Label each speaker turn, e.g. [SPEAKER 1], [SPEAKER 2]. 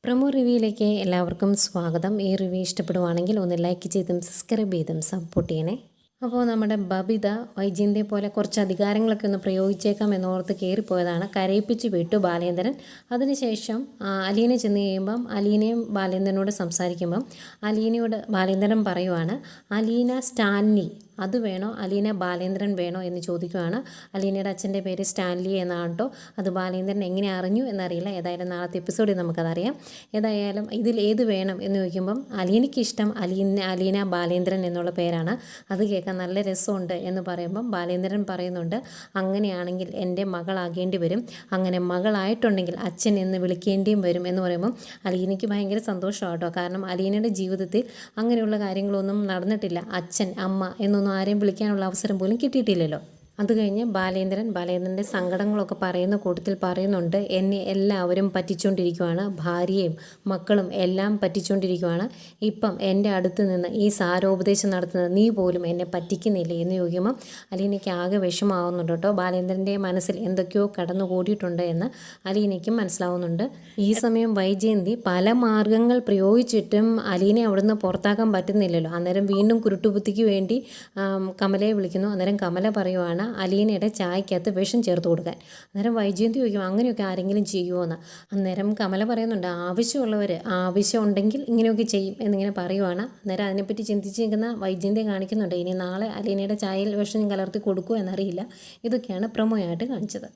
[SPEAKER 1] Promo റിവ്യൂയിലേക്ക് എല്ലാവർക്കും സ്വാഗതം. ഈ റിവ്യൂ ഇഷ്ടപ്പെടുവാണെങ്കിൽ ഒന്ന് ലൈക്ക് ചെയ്തും സബ്സ്ക്രൈബ് ചെയ്തും സപ്പോർട്ട് ചെയ്യണേ. അപ്പോൾ നമ്മുടെ ബബിത വൈജയന്തിയെ പോലെ കുറച്ച് അധികാരങ്ങളൊക്കെ ഒന്ന് പ്രയോഗിച്ചേക്കാം എന്നോർത്ത് കയറിപ്പോയതാണ്. കരയിപ്പിച്ച് വിട്ടു ബാലേന്ദ്രൻ. അതിനുശേഷം അലീന ചെന്ന് കഴിയുമ്പം അലീനയും ബാലേന്ദ്രനോട് സംസാരിക്കുമ്പം അലീനയോട് ബാലേന്ദ്രൻ പറയുവാണ്, അലീന സ്റ്റാൻലി അത് വേണോ അലീന ബാലേന്ദ്രൻ വേണോ എന്ന് ചോദിക്കുകയാണ്. അലീനയുടെ അച്ഛൻ്റെ പേര് സ്റ്റാൻലി എന്നാണ് കേട്ടോ. അത് ബാലേന്ദ്രൻ എങ്ങനെ അറിഞ്ഞു എന്നറിയില്ല. ഏതായാലും നാളത്തെ എപ്പിസോഡിൽ നമുക്കതറിയാം. ഏതായാലും ഇതിൽ ഏത് വേണം എന്ന് ചോദിക്കുമ്പം അലീനയ്ക്ക് ഇഷ്ടം അലീന ബാലേന്ദ്രൻ എന്നുള്ള പേരാണ്. അത് കേൾക്കാൻ നല്ല രസമുണ്ട് എന്ന് പറയുമ്പം ബാലേന്ദ്രൻ പറയുന്നുണ്ട്, അങ്ങനെയാണെങ്കിൽ എൻ്റെ മകളാകേണ്ടി വരും, അങ്ങനെ മകളായിട്ടുണ്ടെങ്കിൽ അച്ഛൻ എന്ന് വിളിക്കേണ്ടിയും വരും എന്ന് പറയുമ്പം അലീനയ്ക്ക് ഭയങ്കര സന്തോഷമാണ് കേട്ടോ. കാരണം അലീനയുടെ ജീവിതത്തിൽ അങ്ങനെയുള്ള കാര്യങ്ങളൊന്നും നടന്നിട്ടില്ല. അച്ഛൻ അമ്മ എന്നൊന്നും ആരെയും വിളിക്കാനുള്ള അവസരം പോലും കിട്ടിയിട്ടില്ലല്ലോ. അത് കഴിഞ്ഞ് ബാലേന്ദ്രൻ്റെ സങ്കടങ്ങളൊക്കെ പറയുന്ന കൂട്ടത്തിൽ പറയുന്നുണ്ട്, എന്നെ എല്ലാവരും പറ്റിച്ചുകൊണ്ടിരിക്കുവാണ്, ഭാര്യയും മക്കളും എല്ലാം പറ്റിച്ചുകൊണ്ടിരിക്കുവാണ്. ഇപ്പം എൻ്റെ അടുത്ത് നിന്ന് ഈ സാരോപദേശം നടത്തുന്നത് നീ പോലും എന്നെ പറ്റിക്കുന്നില്ലേ എന്ന് ചോദിക്കുമ്പോൾ അലീനയ്ക്ക് ആകെ വിഷമാവുന്നുണ്ട് കേട്ടോ. ബാലേന്ദ്രൻ്റെ മനസ്സിൽ എന്തൊക്കെയോ കടന്നുകൂടിയിട്ടുണ്ട് എന്ന് അലീനയ്ക്കും മനസ്സിലാവുന്നുണ്ട്. ഈ സമയം വൈജയന്തി പല മാർഗങ്ങൾ പ്രയോഗിച്ചിട്ടും അലീനയെ അവിടുന്ന് പുറത്താക്കാൻ പറ്റുന്നില്ലല്ലോ. അന്നേരം വീണ്ടും കുരുട്ടുബുദ്ധിക്ക് വേണ്ടി കമലയെ വിളിക്കുന്നു. അന്നേരം കമല പറയുവാണ്, അലീനയുടെ ചായക്കകത്ത് വിഷം ചേർത്ത് കൊടുക്കാൻ. അന്നേരം വൈജയന്തി ചോദിക്കും, അങ്ങനെയൊക്കെ ആരെങ്കിലും ചെയ്യുമോ എന്ന്. അന്നേരം കമല പറയുന്നുണ്ട്, ആവശ്യമുള്ളവർ ആവശ്യം ഉണ്ടെങ്കിൽ ഇങ്ങനെയൊക്കെ ചെയ്യും എന്നിങ്ങനെ പറയുവാണ്. അന്നേരം അതിനെപ്പറ്റി ചിന്തിച്ച് നിൽക്കുന്ന വൈജയന്തിയെ കാണിക്കുന്നുണ്ട്. ഇനി നാളെ അലീനയുടെ ചായയിൽ വിഷം കലർത്തി കൊടുക്കുമോ എന്നറിയില്ല. ഇതൊക്കെയാണ് പ്രൊമോയായിട്ട് കാണിച്ചത്.